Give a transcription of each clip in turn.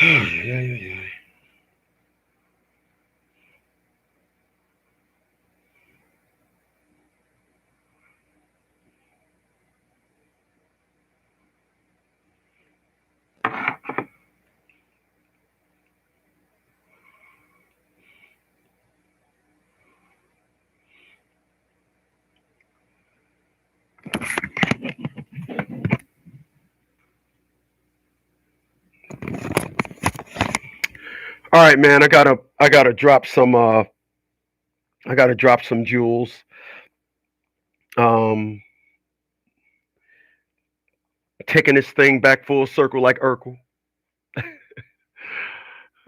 Yeah. All right, man. I gotta drop some. I gotta drop some jewels. Um, Taking this thing back full circle like Urkel.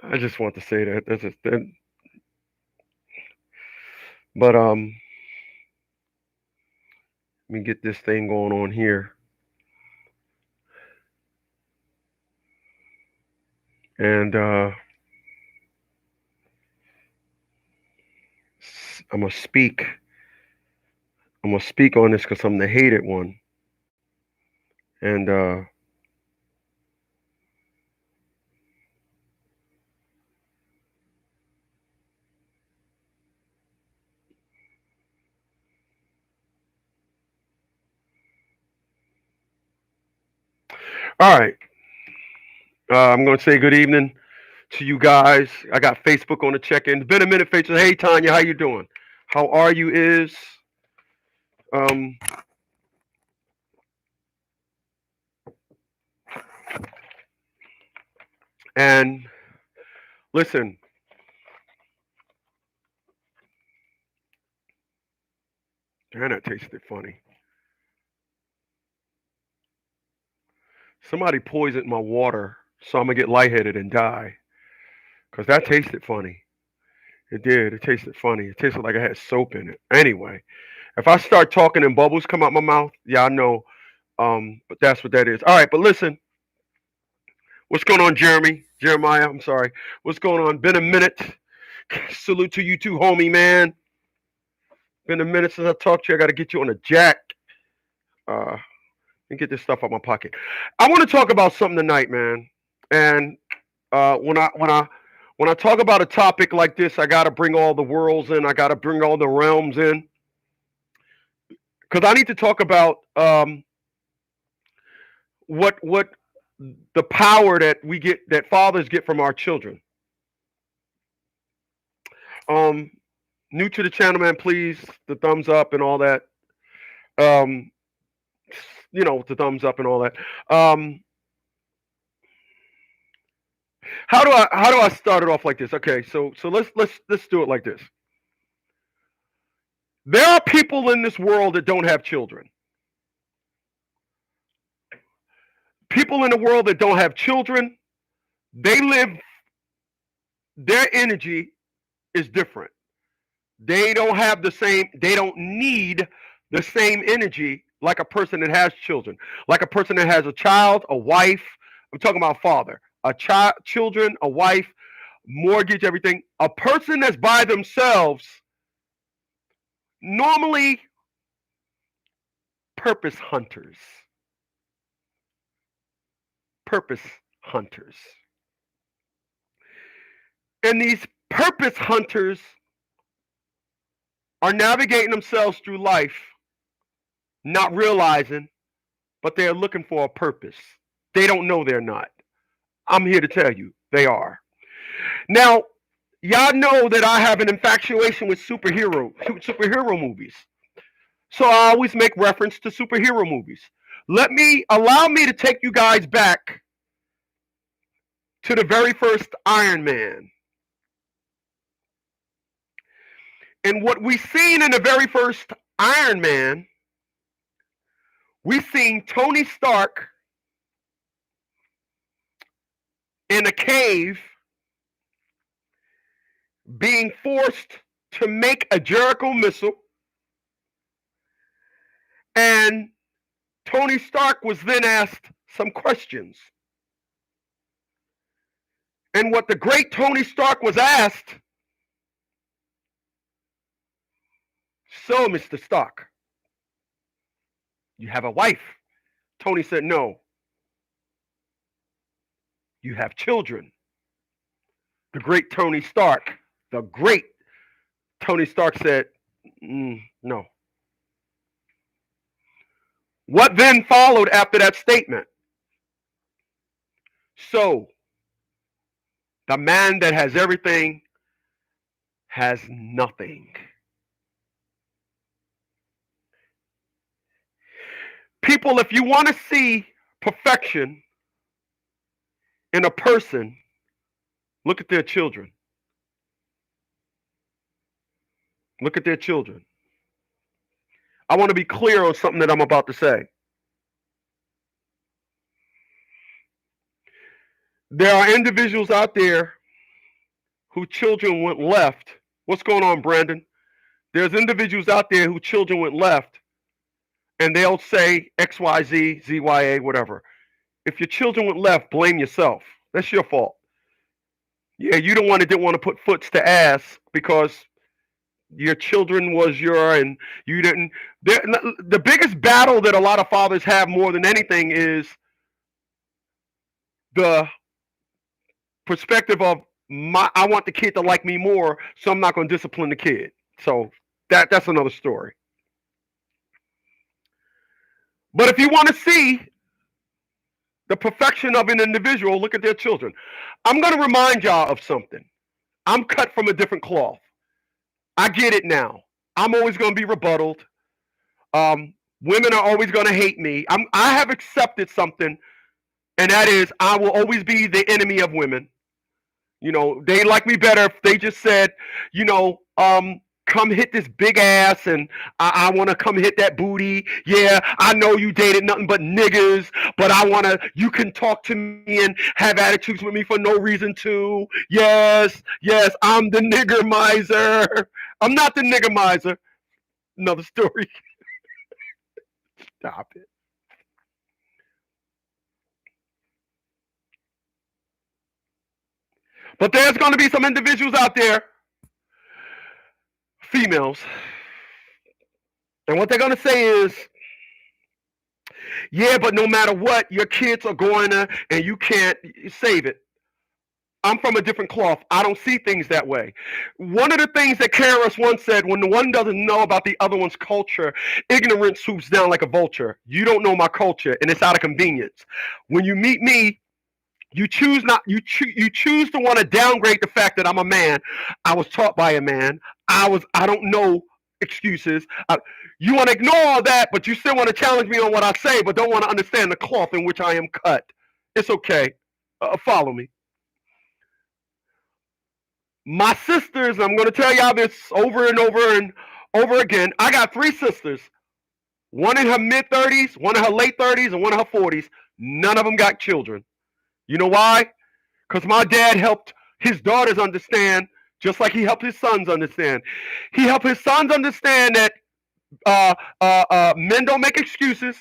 I just want to say that. That's just that. But let me get this thing going on here, and I'm gonna speak. I'm gonna speak on this because I'm the hated one, and all right. I'm gonna say good evening to you guys. I got Facebook on the check-in. It's been a minute, Facebook. Hey Tanya, how you doing? How are you? Is um and listen, damn, that tasted funny. Somebody poisoned my water, so I'm gonna get lightheaded and die. Cause that tasted funny. It did. It tasted funny. It tasted like I had soap in it. Anyway, if I start talking and bubbles come out my mouth, yeah, I know. But that's what that is. All right, but listen, what's going on, Jeremy? Jeremiah, I'm sorry. What's going on? Been a minute. Salute to you too, homie, man. Been a minute since I talked to you. I got to get you on a jack. And get this stuff out my pocket. I want to talk about something tonight, man. And when I talk about a topic like this, I got to bring all the worlds in. I got to bring all the realms in because I need to talk about what the power that we get, that fathers get from our children. Um, New to the channel, man. Please, the thumbs up and all that. Um, the thumbs up and all that. How do I start it off like this? Okay, so let's do it like this. There are people in this world that don't have children. People in the world that don't have children, they live, their energy is different. They don't need the same energy like a person that has children. Like a person that has a child, a wife. I'm talking about father. A child, children, a wife, mortgage, everything. A person that's by themselves, normally purpose hunters. Purpose hunters. And these purpose hunters are navigating themselves through life, not realizing, but they're looking for a purpose. They don't know they're not. I'm here to tell you they are. Now, y'all know that I have an infatuation with superhero movies. So I always make reference to superhero movies. Allow me to take you guys back to the very first Iron Man. And what we seen in the very first Iron Man, we seen Tony Stark in a cave being forced to make a Jericho missile. And Tony Stark was then asked some questions. And what the great Tony Stark was asked, so, Mr. Stark, you have a wife? Tony said, no, you have children. The great Tony Stark, the great Tony Stark said, no. What then followed after that statement? So, the man that has everything has nothing. People, if you want to see perfection in a person, look at their children. Look at their children. I want to be clear on something that I'm about to say. There are individuals out there whose children went left. What's going on, Brandon? There's individuals out there whose children went left, and they'll say XYZ, ZYA, whatever. If your children went left, blame yourself. That's your fault. Yeah, you didn't want to put foots to ass because your children was and you didn't. The biggest battle that a lot of fathers have more than anything is the perspective of I want the kid to like me more, so I'm not going to discipline the kid. So that's another story. But if you want to see the perfection of an individual, look at their children. I'm going to remind y'all of something. I'm cut from a different cloth. I get it now. I'm always going to be rebutted. Women are always going to hate me. I have accepted something, and that is I will always be the enemy of women. You know, they like me better if they just said, you know, come hit this big ass and I want to come hit that booty. Yeah, I know you dated nothing but niggas, but you can talk to me and have attitudes with me for no reason to. Yes, I'm the nigger miser. I'm not the nigger miser. Another story. Stop it. But there's going to be some individuals out there, females, and what they're going to say is, yeah, but no matter what, your kids are going to, and you can't save it. I'm from a different cloth. I don't see things that way. One of the things that KRS once said, when the one doesn't know about the other one's culture, ignorance swoops down like a vulture. You don't know my culture, and it's out of convenience. When you meet me, you choose to want to downgrade the fact that I'm a man. I was taught by a man. I don't know excuses. You want to ignore all that, but you still want to challenge me on what I say, but don't want to understand the cloth in which I am cut. It's okay. Follow me. My sisters, I'm going to tell y'all this over and over and over again. I got 3 sisters. One in her mid-30s, one in her late 30s, and one in her 40s. None of them got children. You know why? Because my dad helped his daughters understand, just like he helped his sons understand. He helped his sons understand that men don't make excuses.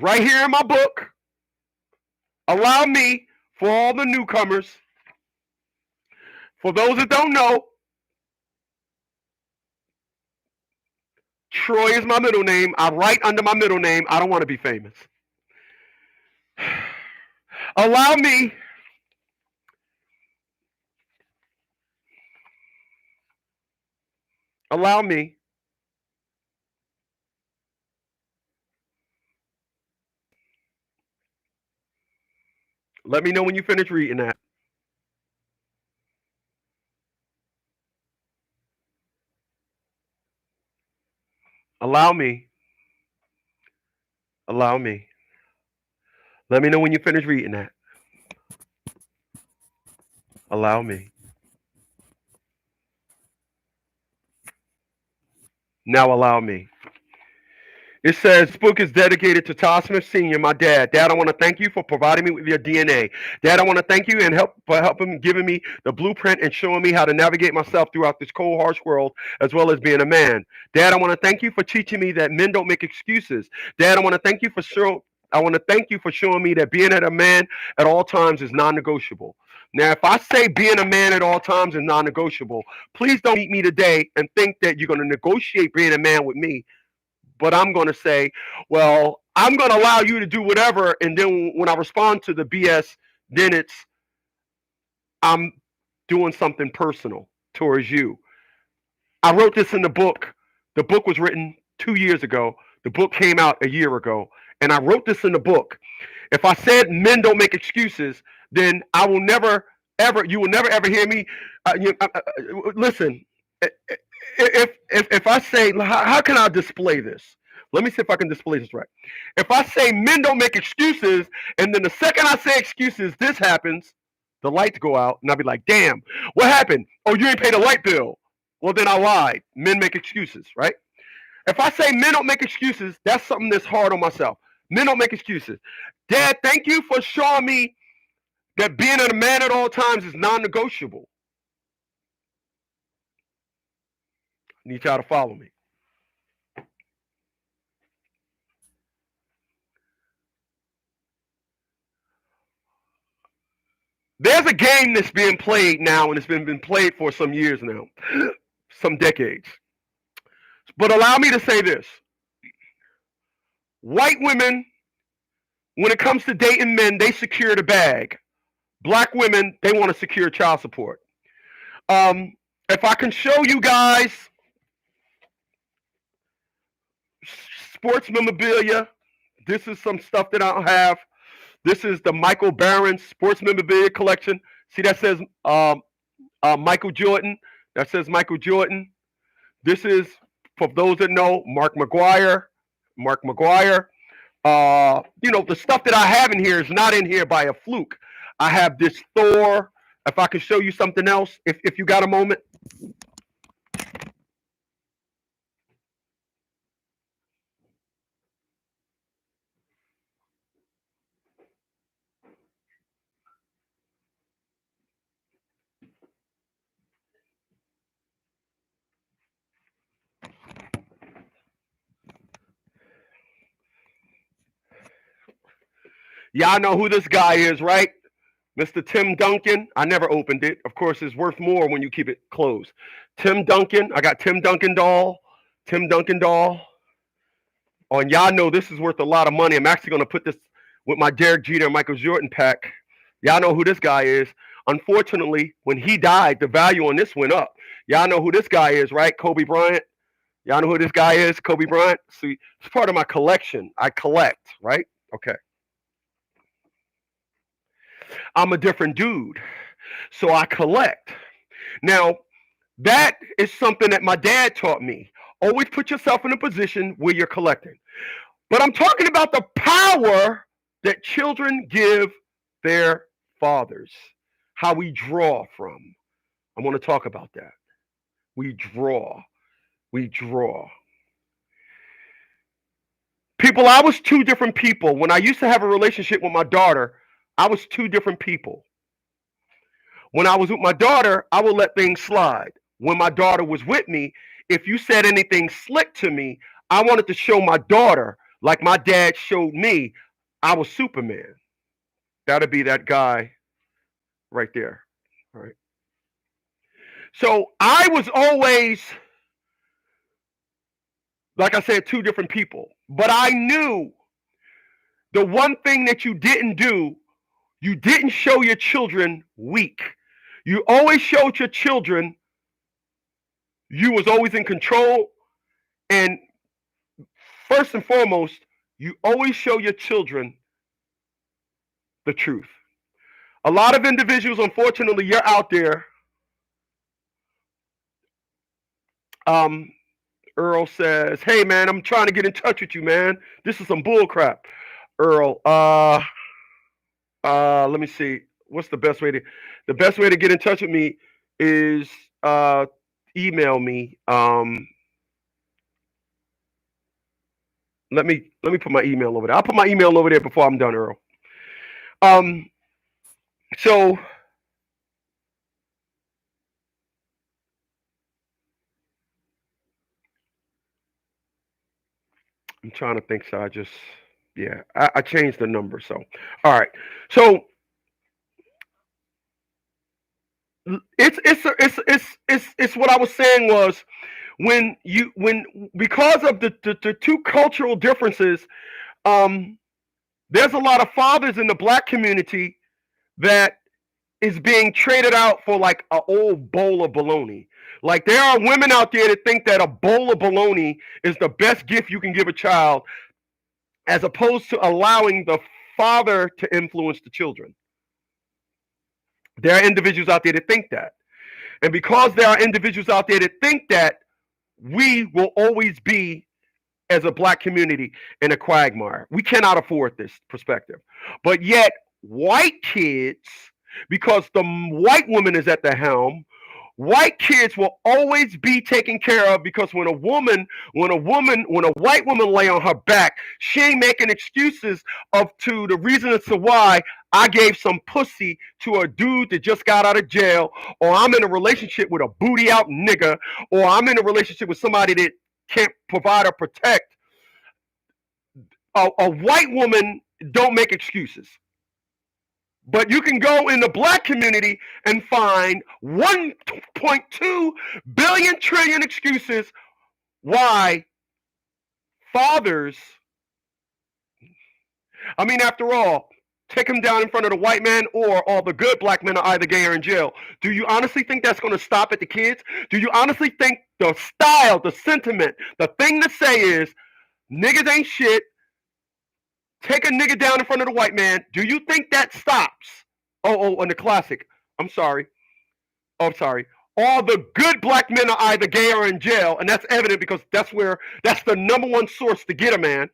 Right here in my book. Allow me, for all the newcomers, for those that don't know, Troy is my middle name. I write under my middle name. I don't want to be famous. Allow me let me know when you finish reading that. Allow me. Let me know when you finish reading that. Allow me. Now allow me. It says, this book is dedicated to Todd Smith Sr., my dad. Dad, I want to thank you for providing me with your DNA. Dad, I want to thank you and for helping giving me the blueprint and showing me how to navigate myself throughout this cold, harsh world, as well as being a man. Dad, I want to thank you for teaching me that men don't make excuses. Dad, I want to thank you for showing me that being a man at all times is non-negotiable. Now, if I say being a man at all times is non-negotiable, please don't meet me today and think that you're going to negotiate being a man with me. But I'm going to say, well, I'm going to allow you to do whatever. And then when I respond to the BS, then it's I'm doing something personal towards you. I wrote this in the book. The book was written 2 years ago. The book came out a year ago. And I wrote this in the book. If I said men don't make excuses, then I will never, ever, you will never, ever hear me. Listen, if I say, how can I display this? Let me see if I can display this right. If I say men don't make excuses, and then the second I say excuses, this happens, the lights go out, and I'll be like, damn, what happened? Oh, you ain't paid a light bill. Well, then I lied. Men make excuses, right? If I say men don't make excuses, that's something that's hard on myself. Men don't make excuses. Dad, thank you for showing me that being a man at all times is non-negotiable. I need y'all to follow me. There's a game that's being played now, and it's been played for some years now, some decades. But allow me to say this. White women, when it comes to dating men, they secure the bag. Black women, they want to secure child support. If I can show you guys sports memorabilia, this is some stuff that I don't have. This is the Michael Barron sports memorabilia collection. See, that says Michael Jordan. That says Michael Jordan. This is, for those that know, Mark McGuire. Mark McGuire. The stuff that I have in here is not in here by a fluke. I have this Thor. If I can show you something else, if you got a moment. Y'all know who this guy is, right? Mr. Tim Duncan. I never opened it. Of course, it's worth more when you keep it closed. Tim Duncan. I got Tim Duncan doll. Tim Duncan doll. Oh, and y'all know this is worth a lot of money. I'm actually going to put this with my Derek Jeter and Michael Jordan pack. Y'all know who this guy is. Unfortunately, when he died, the value on this went up. Y'all know who this guy is, right? Kobe Bryant. Y'all know who this guy is? Kobe Bryant. See, it's part of my collection. I collect, right? Okay. I'm a different dude. So I collect. Now, that is something that my dad taught me. Always put yourself in a position where you're collecting. But I'm talking about the power that children give their fathers, how we draw from. I want to talk about that. We draw. We draw. People, I was two different people. When I used to have a relationship with my daughter, I was two different people. When I was with my daughter, I would let things slide. When my daughter was with me, if you said anything slick to me, I wanted to show my daughter, like my dad showed me, I was Superman. That'd be that guy right there. All right. So I was always, like I said, two different people. But I knew the one thing that you didn't do, you didn't show your children weak. You always showed your children you was always in control. And first and foremost, you always show your children the truth. A lot of individuals, unfortunately, you're out there. Earl says, hey man, I'm trying to get in touch with you, man. This is some bull crap. Earl, let me see. What's the best way to get in touch with me is email me. Let me put my email over there. I'll put my email over there before I'm done, Earl. So I'm trying to think. So I changed the number. So all right. So it's what I was saying was when because of the two cultural differences, there's a lot of fathers in the black community that is being traded out for like an old bowl of bologna. Like there are women out there that think that a bowl of bologna is the best gift you can give a child, as opposed to allowing the father to influence the children. There are individuals out there that think that. And because there are individuals out there that think that, we will always be, as a black community, in a quagmire. We cannot afford this perspective. But yet, white kids, because the white woman is at the helm, white kids will always be taken care of, because when a white woman lay on her back, she ain't making excuses of to the reason as to why I gave some pussy to a dude that just got out of jail, or I'm in a relationship with a booty out nigga, or I'm in a relationship with somebody that can't provide or protect. A white woman don't make excuses. But you can go in the black community and find 1.2 billion trillion excuses why fathers, I mean, after all, take him down in front of the white man, or all the good black men are either gay or in jail. Do you honestly think that's going to stop at the kids? Do you honestly think the style, the sentiment, the thing to say is, niggas ain't shit, take a nigga down in front of the white man? Do you think that stops? And the classic. I'm sorry. I'm sorry. All the good black men are either gay or in jail, and that's evident because that's the number one source to get a man.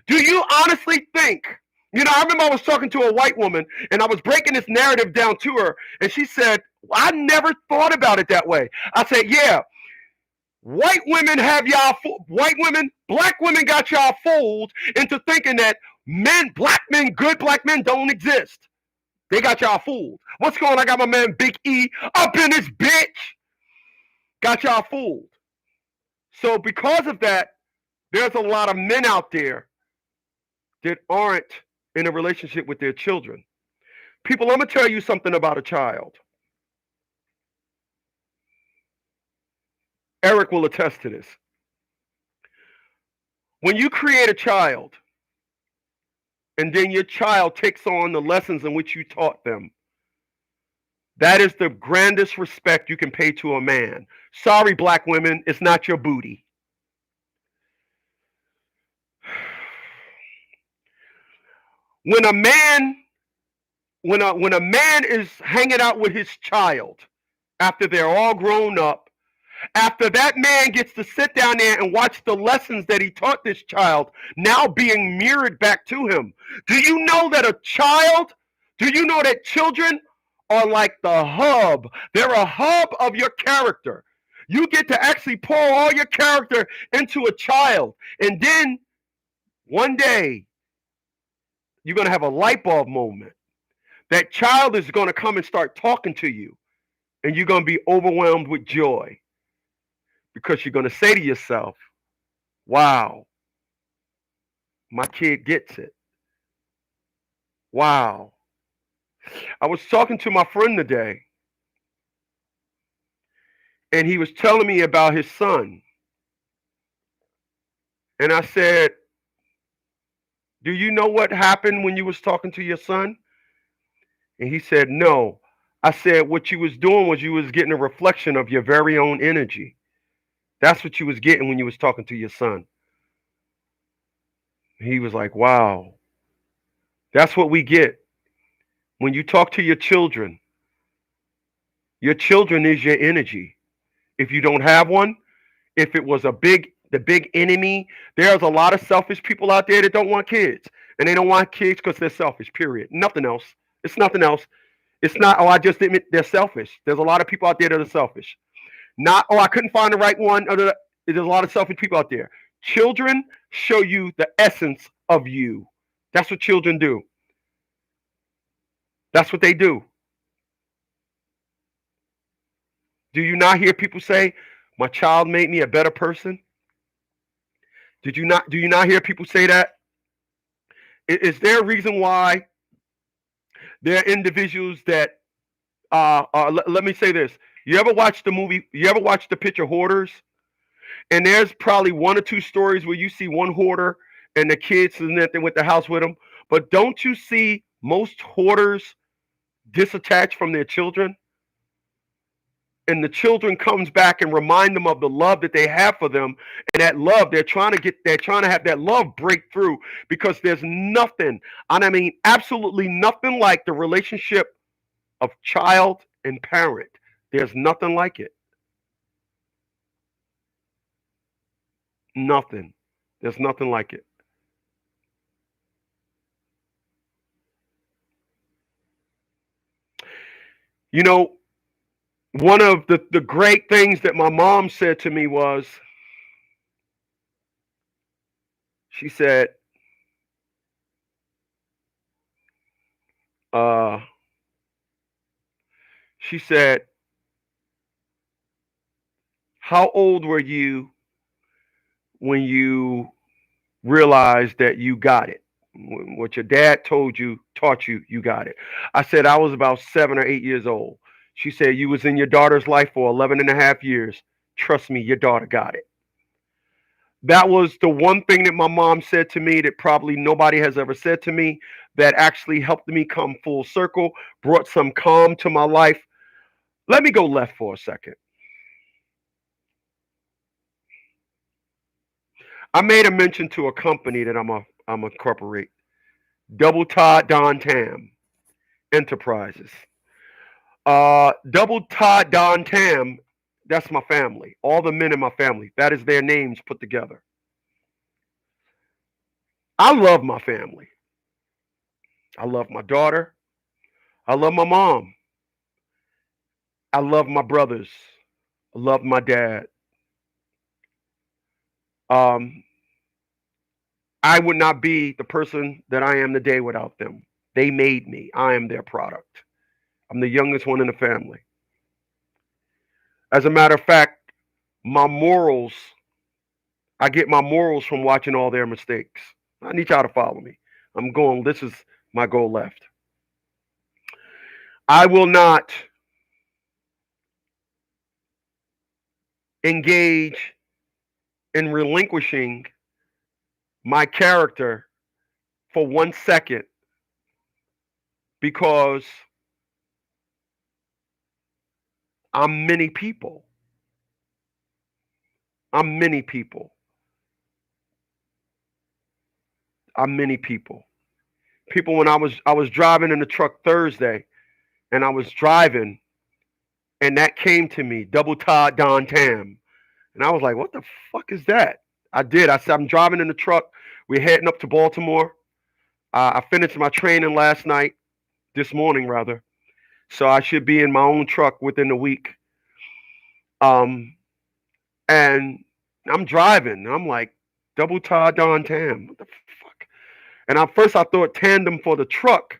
Do you honestly think? I remember I was talking to a white woman, and I was breaking this narrative down to her, and she said, "I never thought about it that way." I said, "Yeah, white women have y'all. Black women got y'all fooled into thinking that black men, good black men, don't exist. They got y'all fooled. What's going on? I got my man Big E up in this bitch. Got y'all fooled." So because of that, there's a lot of men out there that aren't in a relationship with their children. People, I'm going to tell you something about a child. Eric will attest to this. When you create a child, and then your child takes on the lessons in which you taught them, that is the grandest respect you can pay to a man. Sorry, black women, it's not your booty. When a man is hanging out with his child after they're all grown up, after that man gets to sit down there and watch the lessons that he taught this child now being mirrored back to him, do you know that children are like the hub? They're a hub of your character. You get to actually pour all your character into a child, and then one day you're going to have a light bulb moment. That child is going to come and start talking to you, and you're going to be overwhelmed with joy, because you're going to say to yourself, wow, my kid gets it. Wow. I was talking to my friend today, and he was telling me about his son. And I said, "Do you know what happened when you was talking to your son?" And he said, "No." I said, "What you was doing was you was getting a reflection of your very own energy. That's what you was getting when you was talking to your son." He was like, "Wow. That's what we get when you talk to your children. Your children is your energy. If you don't have one, if it was the big enemy, there's a lot of selfish people out there that don't want kids. And they don't want kids because they're selfish, period. Nothing else. It's nothing else. It's not, I just admit they're selfish. There's a lot of people out there that are selfish. Not, I couldn't find the right one. There's a lot of selfish people out there. Children show you the essence of you. That's what children do. That's what they do. Do you not hear people say, "My child made me a better person"? Do you not hear people say that? Is there a reason why there are individuals that let me say this. You ever watch the picture Hoarders? And there's probably one or two stories where you see one hoarder and the kids and that they with the house with them. But don't you see most hoarders disattached from their children, and the children comes back and remind them of the love that they have for them, and that love they're trying to have that love break through, because there's nothing, and I mean absolutely nothing like the relationship of child and parent. There's nothing like it. Nothing. There's nothing like it. You know, one of the great things that my mom said to me was, she said, uh, she said, how old were you when you realized that you got it? What your dad told you, taught you, you got it. I said, I was about 7 or 8 years old. She said, you was in your daughter's life for 11 and a half years. Trust me, your daughter got it. That was the one thing that my mom said to me that probably nobody has ever said to me, that actually helped me come full circle, brought some calm to my life. Let me go left for a second. I made a mention to a company that I'm a corporate. Double Todd Don Tam Enterprises. Double Todd Don Tam, that's my family. All the men in my family. That is their names put together. I love my family. I love my daughter. I love my mom. I love my brothers. I love my dad. Um, I would not be the person that I am today without them. They made me. I am their product. I'm the youngest one in the family. As a matter of fact, my morals, I get my morals from watching all their mistakes. I need y'all to follow me. I'm going, this is my goal left. I will not engage in relinquishing my character for 1 second, because I'm many people. I'm many people. I'm many people. People, when I was driving in the truck Thursday, and I was driving, and that came to me, Double Todd Don Tam. And I was like, what the fuck is that? I did. I said, I'm driving in the truck. We're heading up to Baltimore. I finished my training last night, this morning rather. So I should be in my own truck within a week. Um, and I'm driving. I'm like, Double Todd Don Tam. What the fuck? And at first I thought tandem for the truck.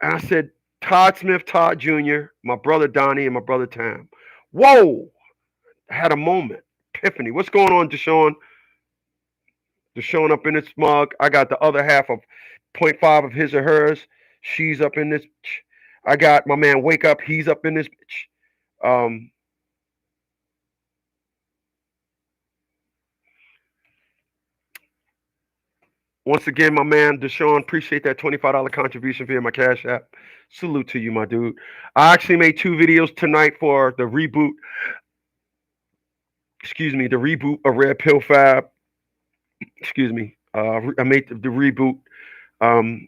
And I said, Todd Smith, Todd Jr., my brother Donnie, and my brother Tam. Whoa! I had a moment. Epiphany. What's going on, Deshaun? Deshaun up in this mug. I got the other half of point 0.5 of his or hers. She's up in this. I got my man Wake Up. He's up in this. Um, Once again, my man Deshaun, appreciate that $25 contribution via my Cash App. Salute to you, my dude. I actually made 2 videos tonight for the reboot. Excuse me, the reboot of Red Pill Fab. Excuse me. I made the reboot. Um,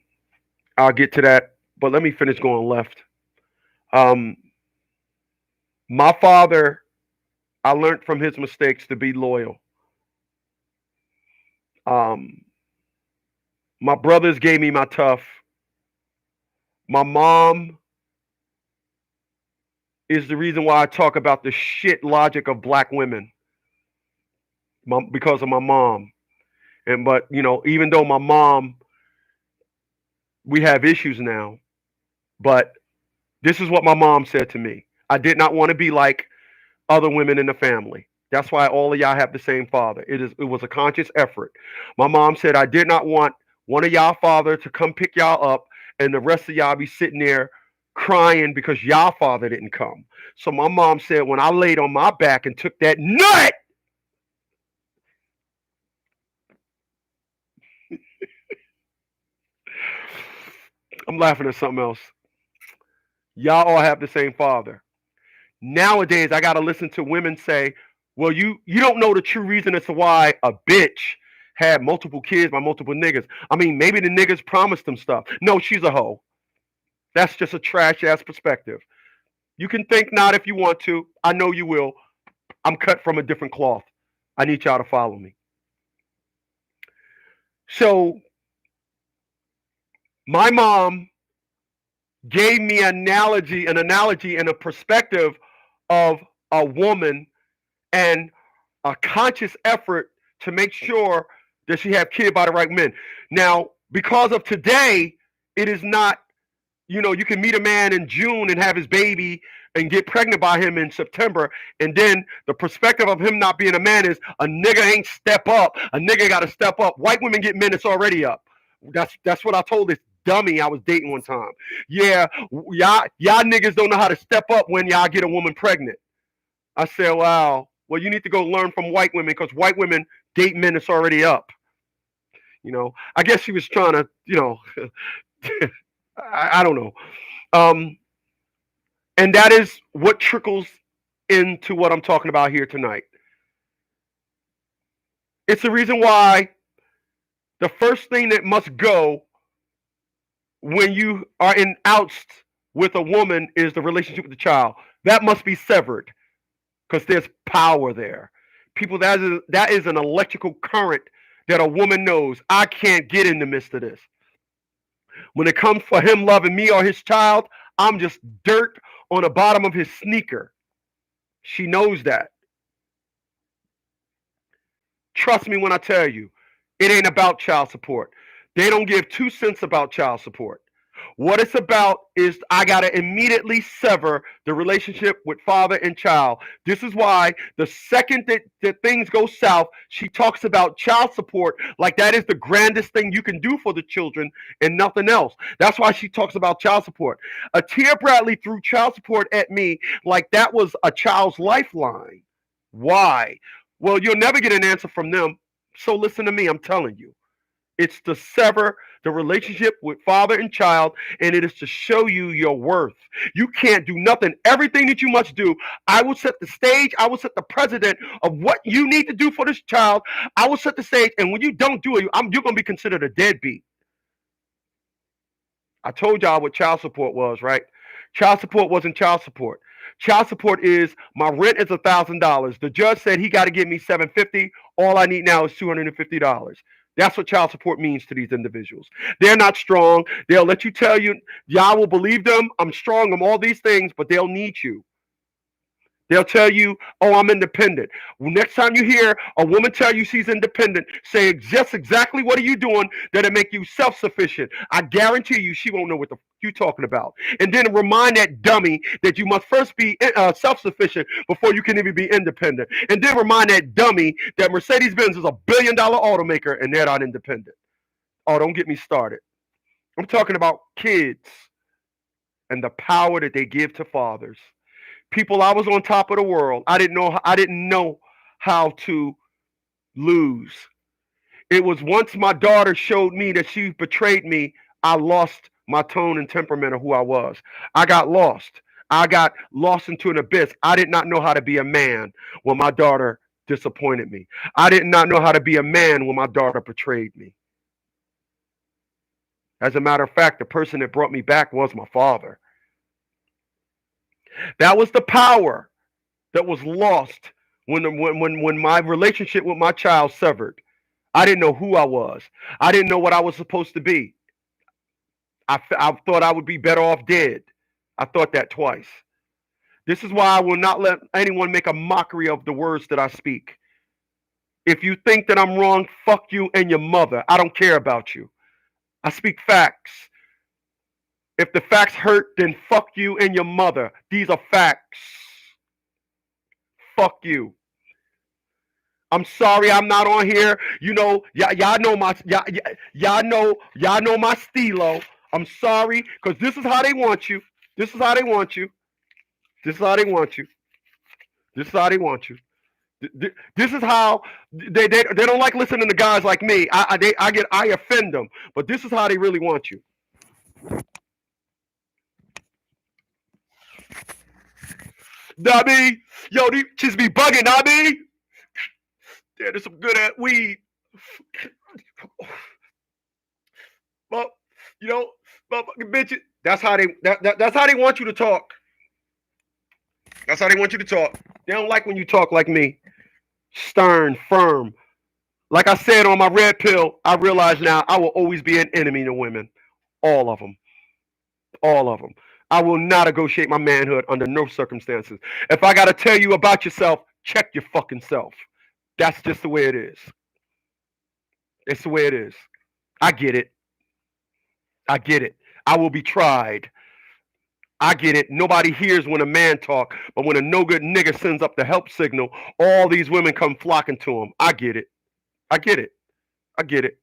I'll get to that, but let me finish going left. Um, my father, I learned from his mistakes to be loyal. Um, my brothers gave me my tough. My mom is the reason why I talk about the shit logic of black women, because of my mom. And but even though my mom, we have issues now, but this is what my mom said to me. I did not want to be like other women in the family. That's why all of y'all have the same father. It was a conscious effort. My mom said I did not want one of y'all father to come pick y'all up and the rest of y'all be sitting there crying because y'all father didn't come. So my mom said when I laid on my back and took that nut, I'm laughing at something else. Y'all all have the same father. Nowadays, I gotta listen to women say, "Well, you don't know the true reason as to why a bitch had multiple kids by multiple niggas. I mean, maybe the niggas promised them stuff. No, she's a hoe. That's just a trash ass perspective. You can think not if you want to. I know you will. I'm cut from a different cloth. I need y'all to follow me. So my mom gave me an analogy and a perspective of a woman and a conscious effort to make sure that she have kid by the right men. Now, because of today, it is not, you can meet a man in June and have his baby and get pregnant by him in September, and then the perspective of him not being a man is a nigga ain't step up. A nigga got to step up. White women get men that's already up. That's what I told this dummy I was dating one time. Yeah, y'all niggas don't know how to step up when y'all get a woman pregnant. I said, wow. Well, you need to go learn from white women because white women date men that's already up. I guess she was trying to, I don't know. Um, and that is what trickles into what I'm talking about here tonight. It's the reason why the first thing that must go when you are in oust with a woman is the relationship with the child. That must be severed because there's power there. People, that is an electrical current that a woman knows. I can't get in the midst of this. When it comes for him loving me or his child, I'm just dirt on the bottom of his sneaker. She knows that. Trust me when I tell you, it ain't about child support. They don't give 2 cents about child support. What it's about is I got to immediately sever the relationship with father and child. This is why the second that things go south, she talks about child support like that is the grandest thing you can do for the children and nothing else. That's why she talks about child support. Atia Bradley threw child support at me like that was a child's lifeline. Why? Well, you'll never get an answer from them. So listen to me, I'm telling you. It's to sever the relationship with father and child, and it is to show you your worth. You can't do nothing. Everything that you must do, I will set the stage. I will set the precedent of what you need to do for this child. I will set the stage, and when you don't do it, you're going to be considered a deadbeat. I told y'all what child support was, right? Child support wasn't child support. Child support is my rent is $1,000. The judge said he got to give me $750. All I need now is $250. That's what child support means to these individuals. They're not strong. They'll let you tell you, y'all will believe them. I'm strong. I'm all these things, but they'll need you. They'll tell you, oh, I'm independent. Well, next time you hear a woman tell you she's independent, say just exactly what are you doing that'll make you self-sufficient. I guarantee you she won't know what the you're talking about. And then remind that dummy that you must first be self-sufficient before you can even be independent. And then remind that dummy that Mercedes-Benz is a billion-dollar automaker and they're not independent. Oh, don't get me started. I'm talking about kids and the power that they give to fathers. People, I was on top of the world. I didn't know how to lose. It was once my daughter showed me that she betrayed me, I lost my tone and temperament of who I was. I got lost. I got lost into an abyss. I did not know how to be a man when my daughter disappointed me. I did not know how to be a man when my daughter betrayed me. As a matter of fact, the person that brought me back was my father. That was the power that was lost when my relationship with my child severed. I didn't know who I was. I didn't know what I was supposed to be. I thought I would be better off dead. I thought that twice. This is why I will not let anyone make a mockery of the words that I speak. If you think that I'm wrong, fuck you and your mother. I don't care about you. I speak facts. If the facts hurt, then fuck you and your mother. These are facts. Fuck you. I'm sorry I'm not on here. Y'all know my y'all know my stilo. I'm sorry, because this is how they want you. This is how they want you. This is how they want you. This is how they want you. This is how they don't like listening to guys like me. I offend them, but this is how they really want you. Not me. Yo, these just be bugging, not me. Yeah, there's some good at weed. Well, you know, motherfucking bitches. That's how they want you to talk. That's how they want you to talk. They don't like when you talk like me. Stern, firm. Like I said on my red pill, I realize now I will always be an enemy to women. All of them. All of them. I will not negotiate my manhood under no circumstances. If I got to tell you about yourself, check your fucking self. That's just the way it is. It's the way it is. I get it. I get it. I will be tried. I get it. Nobody hears when a man talk, but when a no good nigga sends up the help signal, all these women come flocking to him. I get it. I get it. I get it.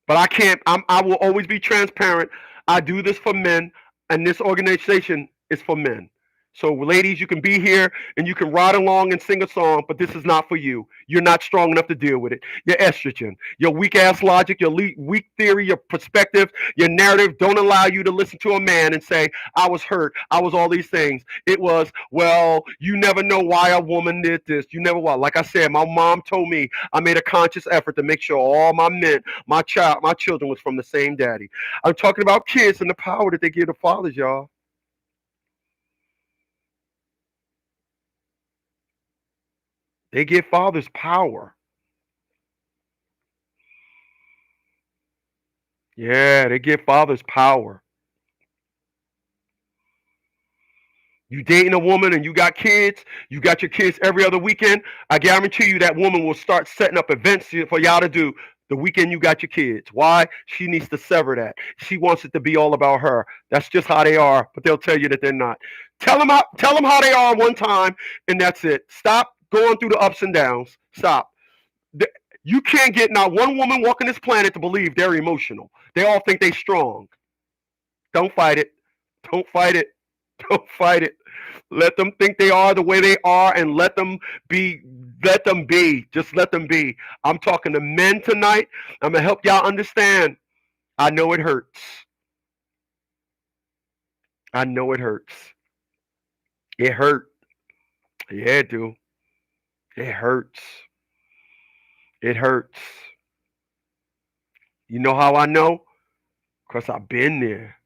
But I can't. I will always be transparent. I do this for men, and this organization is for men. So, ladies, you can be here and you can ride along and sing a song, but this is not for you. You're not strong enough to deal with it. Your estrogen, your weak ass logic, your weak theory, your perspective, your narrative don't allow you to listen to a man and say, I was hurt. I was all these things. It was, well, you never know why a woman did this. You never will. Like I said, my mom told me I made a conscious effort to make sure all my men, my children was from the same daddy. I'm talking about kids and the power that they give to fathers, y'all. They give fathers power. Yeah, they give fathers power. You dating a woman and you got kids, you got your kids every other weekend. I guarantee you that woman will start setting up events for y'all to do the weekend you got your kids. Why? She needs to sever that. She wants it to be all about her. That's just how they are, but they'll tell you that they're not. Tell them how they are one time, and that's it. Stop going through the ups and downs. Stop. You can't get not one woman walking this planet to believe they're emotional. They all think they're strong. Don't fight it. Don't fight it. Don't fight it. Let them think they are the way they are and let them be. Let them be. Just let them be. I'm talking to men tonight. I'm going to help y'all understand. I know it hurts. I know it hurts. It hurt. Yeah, it do. It hurts. It hurts. You know how I know? Because I've been there.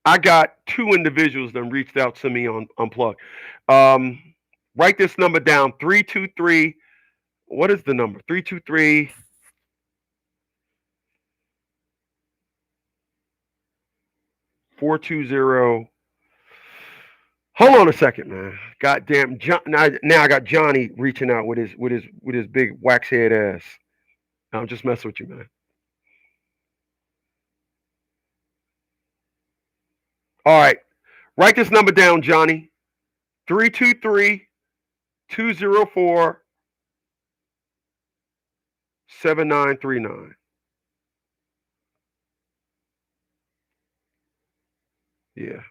I got two individuals that reached out to me on Unplug. Um, write this number down 323. What is the number? 323 420. Hold on a second, man. Goddamn, now I got Johnny reaching out with his big wax head ass. I'm just messing with you, man. All right, write this number down, Johnny. 323 204 7939. Yeah.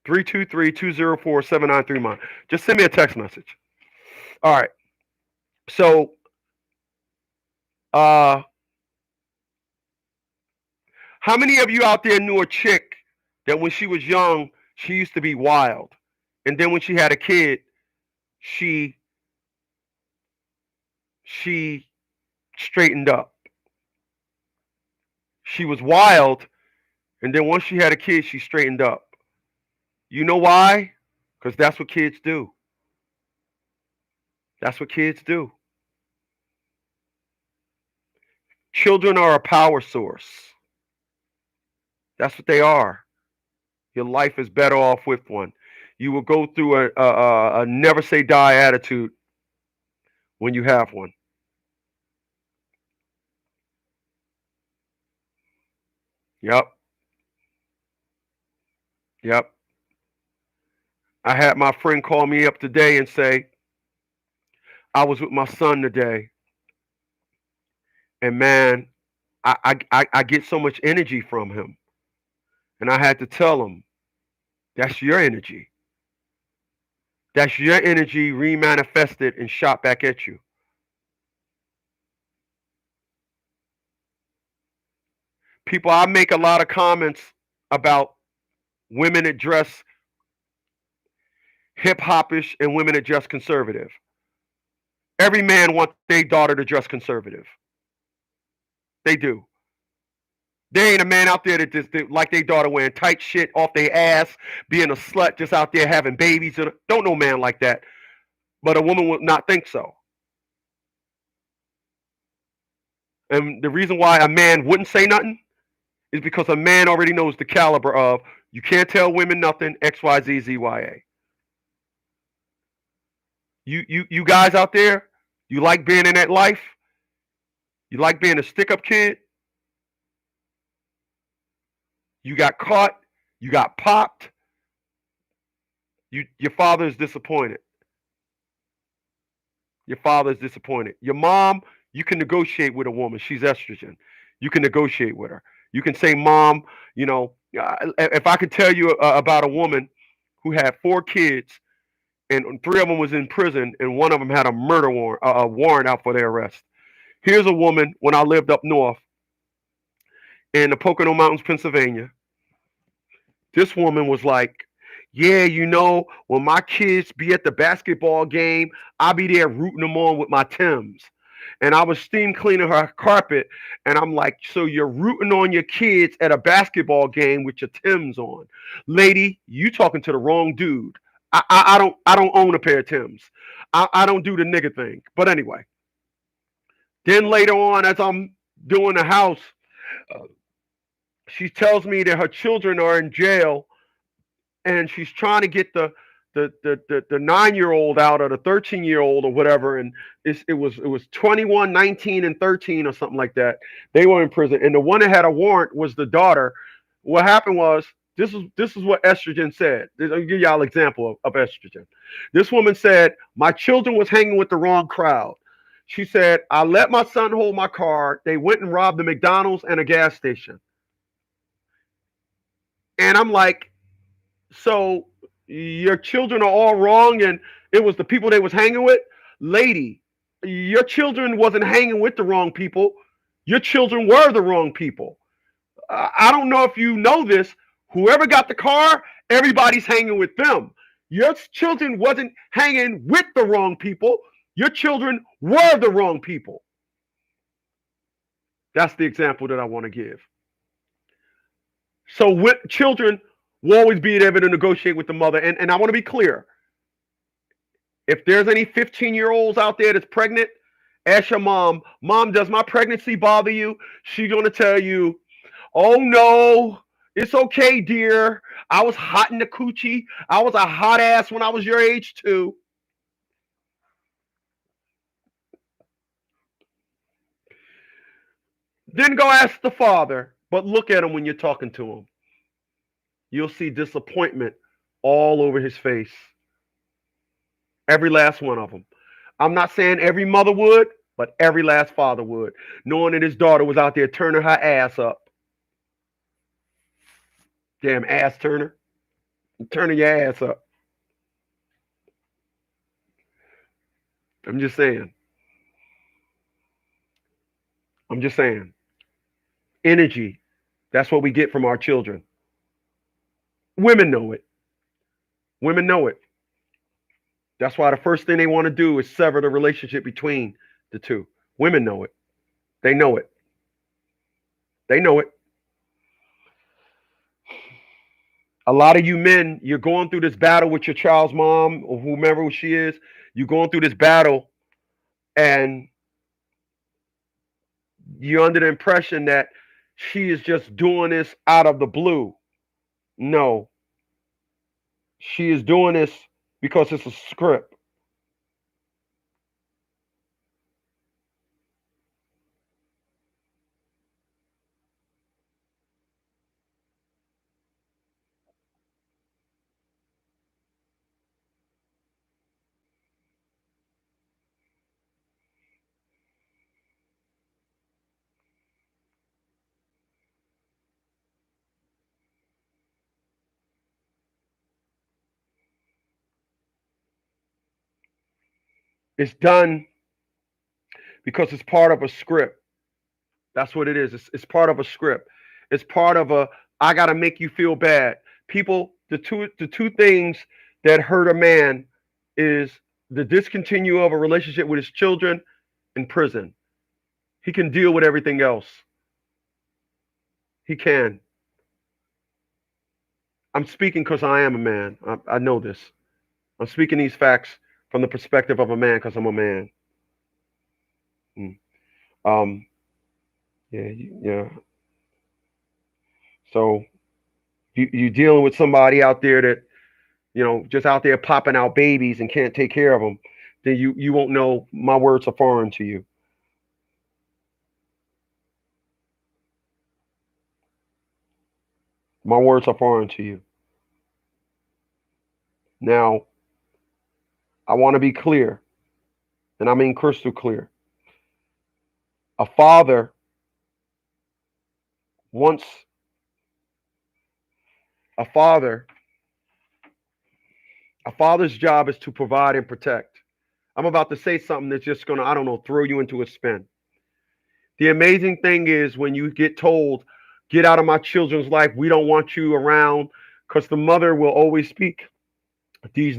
323-204-7939. Just send me a text message. All right. So, uh, how many of you out there knew a chick that when she was young, she used to be wild, and then when she had a kid, she she straightened up. She was wild, and then once she had a kid, she straightened up. You know why? Because that's what kids do. That's what kids do. Children are a power source. That's what they are. Your life is better off with one. You will go through a never say die attitude when you have one. Yep. Yep. I had my friend call me up today and say, I was with my son today, and man, I get so much energy from him. And I had to tell him, that's your energy. That's your energy remanifested and shot back at you. People, I make a lot of comments about women that dress hip hopish and women that dress conservative. Every man wants their daughter to dress conservative. They do. There ain't a man out there that just like their daughter wearing tight shit off their ass, being a slut, just out there having babies. Don't no man like that. But a woman would not think so. And the reason why a man wouldn't say nothing is because a man already knows the caliber of you can't tell women nothing, X, Y, Z, Z, Y, A. You guys out there, you like being in that life? You like being a stick up kid? You got caught, you got popped, your father is disappointed. Your father is disappointed. Your mom, you can negotiate with a woman. She's estrogen. You can negotiate with her. You can say, Mom, if I could tell you about a woman who had 4 kids and 3 of them was in prison and one of them had a murder warrant, a warrant out for their arrest. Here's a woman when I lived up north in the Pocono Mountains, Pennsylvania. This woman was like, yeah, when my kids be at the basketball game, I'll be there rooting them on with my Timbs. And I was steam cleaning her carpet, and I'm like, so you're rooting on your kids at a basketball game with your Timbs on. Lady, you talking to the wrong dude. I don't own a pair of Timbs. I don't do the nigga thing. But anyway, then later on, as I'm doing the house, uh, she tells me that her children are in jail and she's trying to get the 9-year-old out or the 13-year-old or whatever, and it was 21, 19, and 13 or something like that. They were in prison, and the one that had a warrant was the daughter. What happened was this is what estrogen said. I'll give y'all an example of estrogen. This woman said my children was hanging with the wrong crowd. She said I let my son hold my car. They went and robbed the McDonald's and a gas station, and I'm like, so your children are all wrong and it was the people they was hanging with? Lady, your children wasn't hanging with the wrong people. Your children were the wrong people. I don't know if you know this. Whoever got the car, everybody's hanging with them. Your children wasn't hanging with the wrong people. Your children were the wrong people. That's the example that I want to give. So with children will always be able to negotiate with the mother. And I want to be clear. If there's any 15-year-olds out there that's pregnant, ask your mom, Mom, does my pregnancy bother you? She's going to tell you, oh, no, it's okay, dear. I was hot in the coochie. I was a hot ass when I was your age, too. Then go ask the father, but look at him when you're talking to him. You'll see disappointment all over his face. Every last one of them. I'm not saying every mother would, but every last father would, knowing that his daughter was out there turning her ass up. Damn ass turner. Turning your ass up. I'm just saying. I'm just saying. Energy. That's what we get from our children. Women know it. Women know it. That's why the first thing they want to do is sever the relationship between the two. Women know it. They know it. They know it. A lot of you men, you're going through this battle with your child's mom or whomever she is. You're going through this battle and you're under the impression that she is just doing this out of the blue. No. She is doing this because it's a script. It's done because it's part of a script. That's what it is. It's part of a script. It's part of a I gotta make you feel bad. People, the two things that hurt a man is the discontinue of a relationship with his children and prison. He can deal with everything else. He can. I'm speaking because I am a man. I know this. I'm speaking these facts from the perspective of a man because I'm a man. Mm. Um, yeah, yeah. So you dealing with somebody out there that just out there popping out babies and can't take care of them, then you won't know my words are foreign to you. My words are foreign to you. Now, I want to be clear, and I mean crystal clear. A father wants a father. A father's job is to provide and protect. I'm about to say something that's just gonna, I don't know, throw you into a spin. The amazing thing is when you get told, "Get out of my children's life. We don't want you around," because the mother will always speak these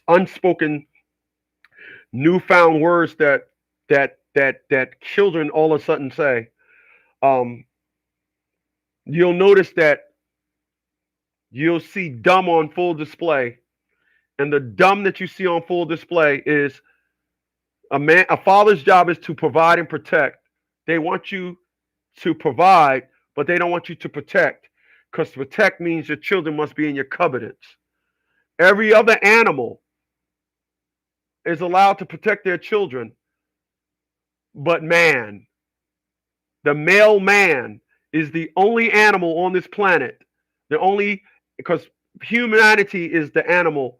unspoken, newfound words that children all of a sudden say. Um, you'll notice that you'll see dumb on full display, and the dumb that you see on full display is a father's job is to provide and protect. They want you to provide, but they don't want you to protect, because to protect means your children must be in your covenants. Every other animal is allowed to protect their children, but man, the male man, is the only animal on this planet. The only, because humanity is the animal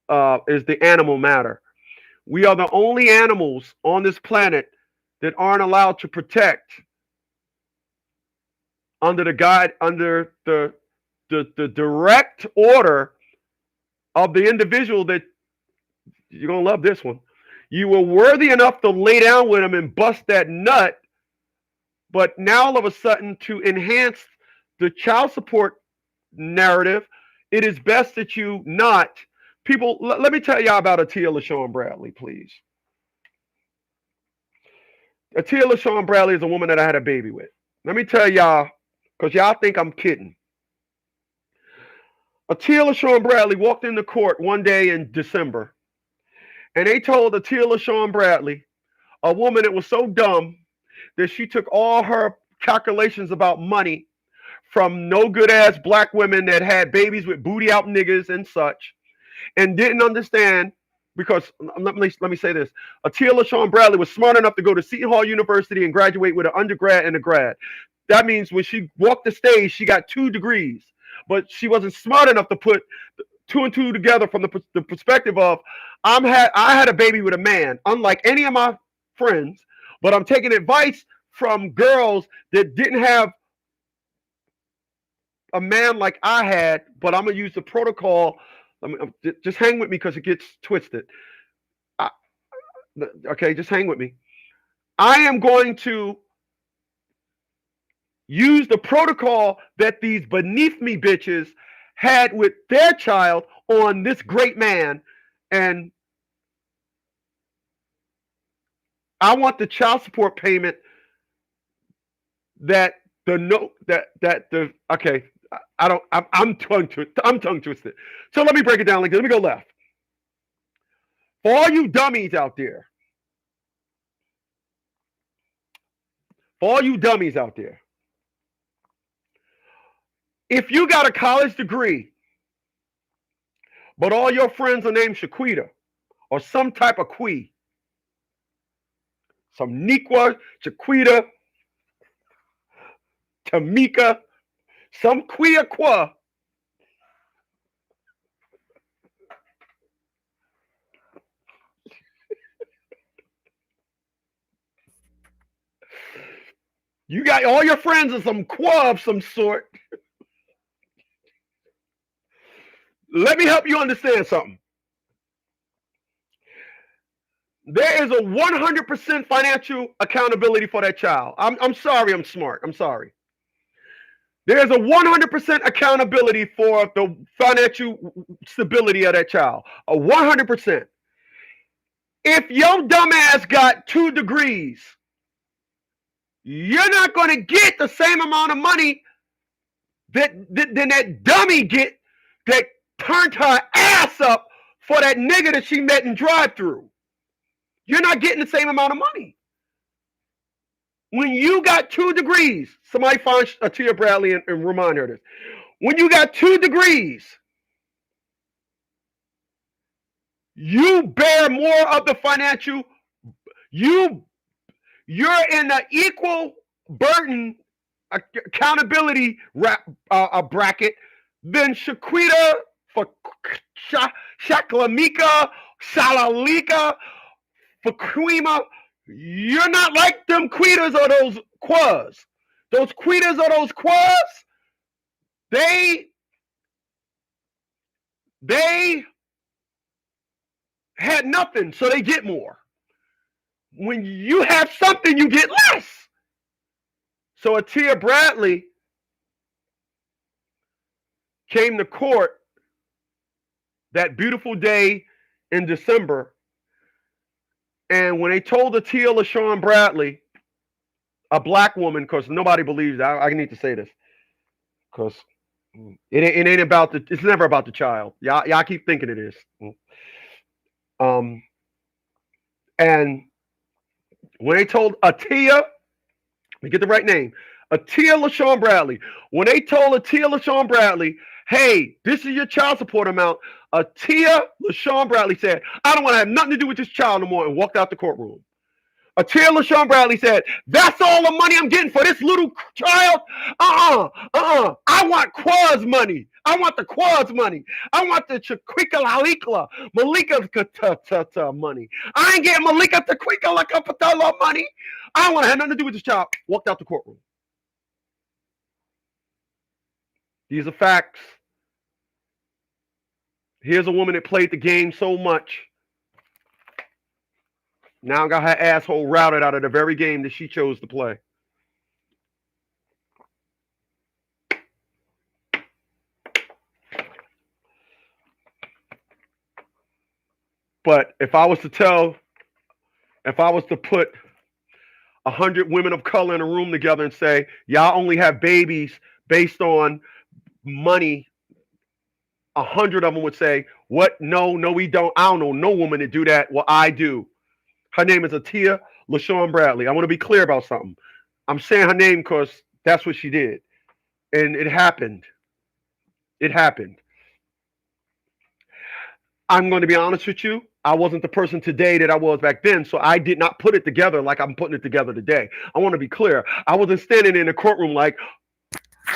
matter. We are the only animals on this planet that aren't allowed to protect under the direct order of the individual that you're gonna love this one. You were worthy enough to lay down with him and bust that nut, but now all of a sudden, to enhance the child support narrative, it is best that you not. People, let me tell y'all about Atia LaShawn Bradley, please. Atia LaShawn Bradley is a woman that I had a baby with. Let me tell y'all, because y'all think I'm kidding. Atia LaShawn Bradley walked into court one day in December, and they told Atia LaShawn Bradley, a woman that was so dumb that she took all her calculations about money from no good ass black women that had babies with booty out niggas and such, and didn't understand. Because let me say this: Atia LaShawn Bradley was smart enough to go to Seton Hall University and graduate with an undergrad and a grad. That means when she walked the stage, she got 2 degrees, but she wasn't smart enough to put two and two together from the perspective of I had a baby with a man, unlike any of my friends, but I'm taking advice from girls that didn't have a man like I had, but I'm gonna use the protocol. Just hang with me because it gets twisted. I, okay, just hang with me. I am going to use the protocol that these beneath me bitches had with their child on this great man, and I want the child support payment that the no that the okay. I don't. I'm tongue twisted. So let me break it down like this. Let me go left. For all you dummies out there, if you got a college degree, but all your friends are named Shaquita or some type of Quee, some Niqua, Shaquita, Tamika, some Quia Qua, you got all your friends are some Qua of some sort. Let me help you understand something. There is a 100% financial accountability for that child. I'm sorry, I'm smart. I'm sorry. There's a 100% accountability for the financial stability of that child. A 100%. If your dumbass got 2 degrees, you're not going to get the same amount of money than that dummy get that turned her ass up for that nigga that she met in drive-through. You're not getting the same amount of money. When you got 2 degrees, somebody find Atia Bradley and remind her this. When you got 2 degrees, you bear more of the financial. You're in an equal burden accountability bracket than Shaquita for Shaklamika, Shalalika, Faquima. You're not like them Quetas or those Quas. Those Quetas or those Quas, they had nothing, so they get more. When you have something, you get less. So Atia Bradley came to court that beautiful day in December, and when they told Atia LaShawn Bradley, a black woman, because nobody believes that. I need to say this, because it ain't about it's never about the child. Y'all keep thinking it is. And when they told Atia, let me get the right name, Atia LaShawn Bradley, when they told Atia LaShawn Bradley, hey, this is your child support amount, Atia LaShawn Bradley said, I don't want to have nothing to do with this child no more, and walked out the courtroom. Atia LaShawn Bradley said, that's all the money I'm getting for this little child? I want Qua's money. I want the Qua's money. I want the Chiquika Lalikla, Malika money. I ain't getting Malika Taquika Lakapatala money. I don't want to have nothing to do with this child. Walked out the courtroom. These are facts. Here's a woman that played the game so much. Now got her asshole routed out of the very game that she chose to play. But if I was to put 100 women of color in a room together and say, y'all only have babies based on money, 100 of them would say, what? No, we don't. I don't know no woman to do that. Well, I do. Her name is Atia LaShawn Bradley. I want to be clear about something. I'm saying her name because that's what she did. And it happened. It happened. I'm going to be honest with you. I wasn't the person today that I was back then, so I did not put it together like I'm putting it together today. I want to be clear. I wasn't standing in the courtroom like,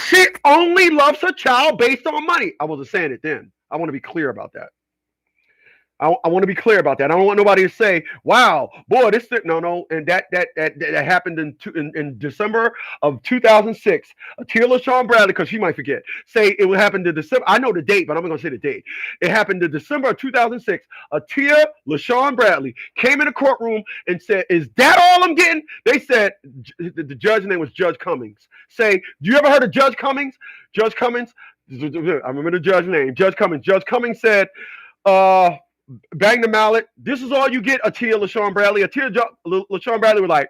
she only loves her child based on money. I wasn't saying it then. I want to be clear about that. I want to be clear about that. I don't want nobody to say, "Wow, boy, this thing." No, and that happened in December of 2006. Atia LaShawn Bradley, because she might forget, say it would happen to December. I know the date, but I'm not going to say the date. It happened in December of 2006. Atia LaShawn Bradley came in the courtroom and said, "Is that all I'm getting?" They said, the judge's name was Judge Cummings. Say, do you ever heard of Judge Cummings? Judge Cummings. I remember the judge's name. Judge Cummings. Judge Cummings said, bang the mallet. This is all you get, Atia LaShawn Bradley. Atia LaShawn Bradley was like,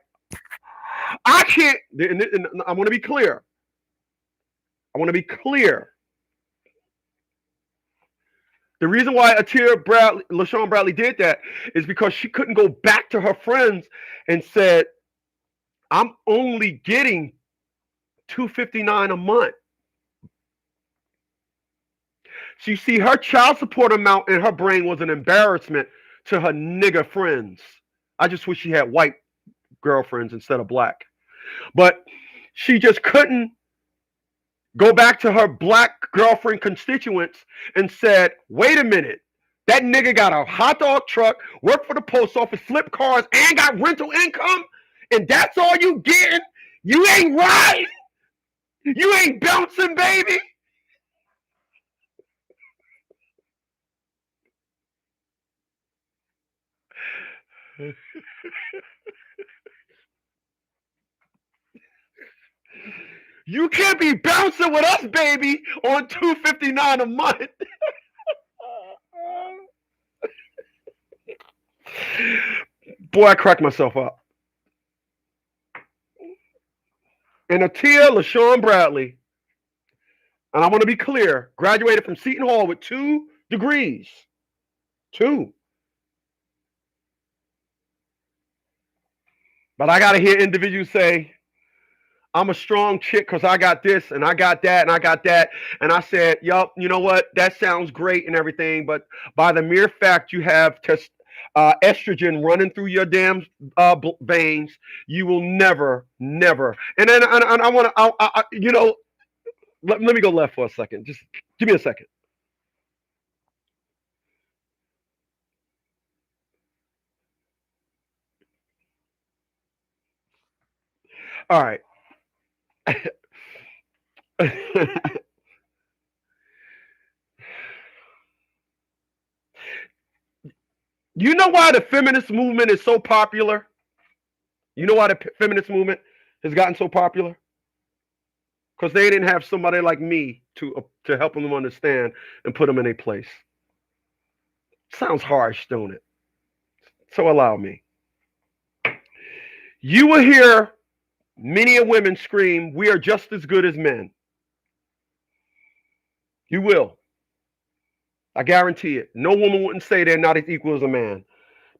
I can't. And I want to be clear. I want to be clear. The reason why LaShawn Bradley did that is because she couldn't go back to her friends and said, I'm only getting $259 a month. So you see, her child support amount in her brain was an embarrassment to her nigger friends. I just wish she had white girlfriends instead of black. But she just couldn't go back to her black girlfriend constituents and said, wait a minute, that nigga got a hot dog truck, worked for the post office, flip cars, and got rental income, and that's all you getting? You ain't right. You ain't bouncing, baby. You can't be bouncing with us, baby, on $259 a month. Boy, I cracked myself up. And Atia LaShawn Bradley, and I want to be clear, graduated from Seton Hall with 2 degrees. 2. But I got to hear individuals say, I'm a strong chick because I got this and I got that and I got that. And I said, yup, you know what? That sounds great and everything. But by the mere fact you have estrogen running through your damn veins, you will never, never. And then I want to, let me go left for a second. Just give me a second. All right. You know why the feminist movement is so popular? You know why the feminist movement has gotten so popular? Because they didn't have somebody like me to help them understand and put them in a place. Sounds harsh, don't it? So allow me. You will hear many a women scream, "We are just as good as men." You will. I guarantee it. No woman wouldn't say they're not as equal as a man.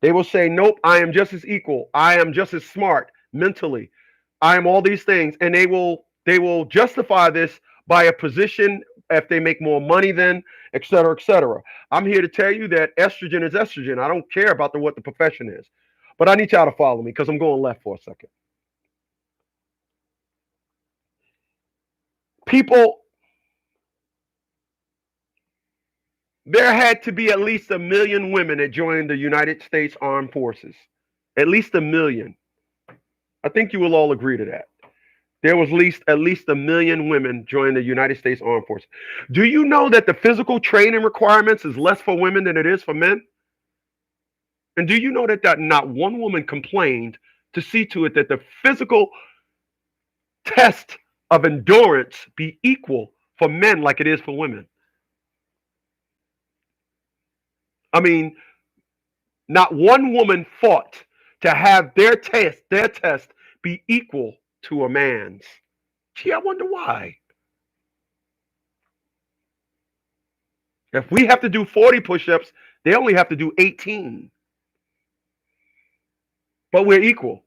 They will say, nope, I am just as equal. I am just as smart mentally. I am all these things. And they will justify this by a position if they make more money than, et cetera, et cetera. I'm here to tell you that estrogen is estrogen. I don't care about what the profession is. But I need y'all to follow me because I'm going left for a second. People, there had to be at least 1 million women that joined the United States Armed Forces. At least 1 million. I think you will all agree to that. There was at least 1 million women joined the United States Armed Forces. Do you know that the physical training requirements is less for women than it is for men? And do you know that not one woman complained to see to it that the physical test of endurance be equal for men like it is for women? I mean, not one woman fought to have their test be equal to a man's. Gee, I wonder why. If we have to do 40 push-ups, they only have to do 18. But we're equal.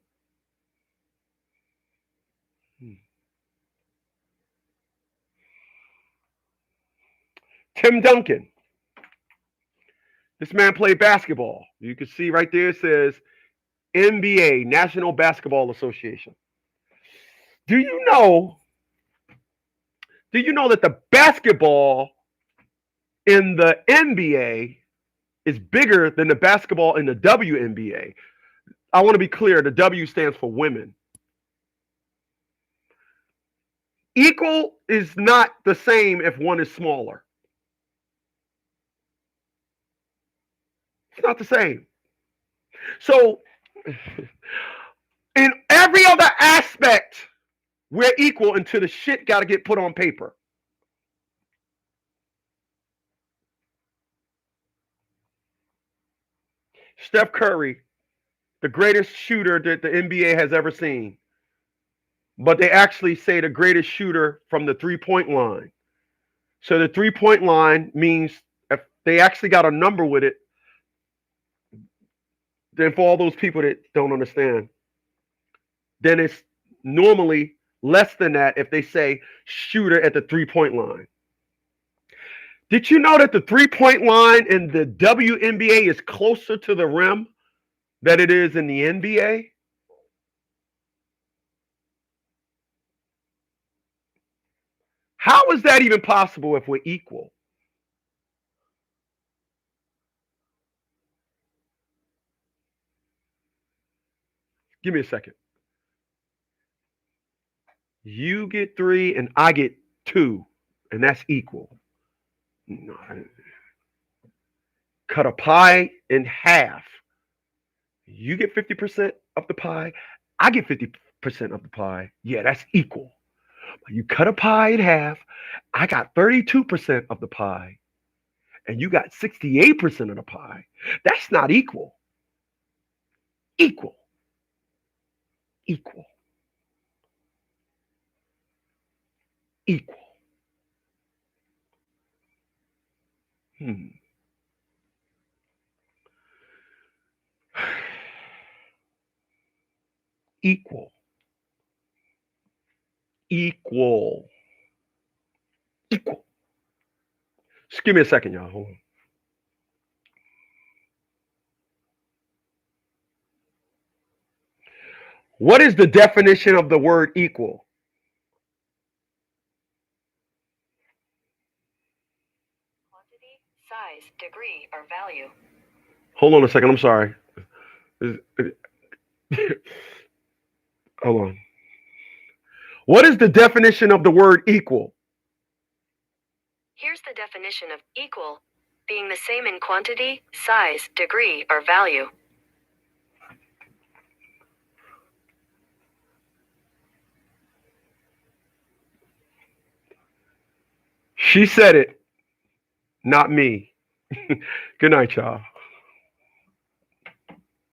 Tim Duncan. This man played basketball. You can see right there it says NBA, National Basketball Association. Do you know that the basketball in the NBA is bigger than the basketball in the WNBA? I want to be clear, the W stands for women. Equal is not the same if one is smaller. It's not the same. So, in every other aspect, we're equal until the shit got to get put on paper. Steph Curry, the greatest shooter that the NBA has ever seen. But they actually say the greatest shooter from the three-point line. So the three-point line means if they actually got a number with it, then for all those people that don't understand, then it's normally less than that if they say shooter at the three-point line. Did you know that the three-point line in the WNBA is closer to the rim than it is in the NBA? How is that even possible if we're equal? Give me a second. You get 3 and I get 2, and that's equal. No. Cut a pie in half. You get 50% of the pie. I get 50% of the pie. Yeah, that's equal. You cut a pie in half. I got 32% of the pie, and you got 68% of the pie. That's not equal. Equal. Equal. Equal. Hmm. Equal. Equal. Equal. Just give me a second, y'all. Hold on. What is the definition of the word equal? Quantity, size, degree, or value. Hold on a second. I'm sorry. Hold on. What is the definition of the word equal? Here's the definition of equal: being the same in quantity, size, degree, or value. She said it, not me. Good night, y'all.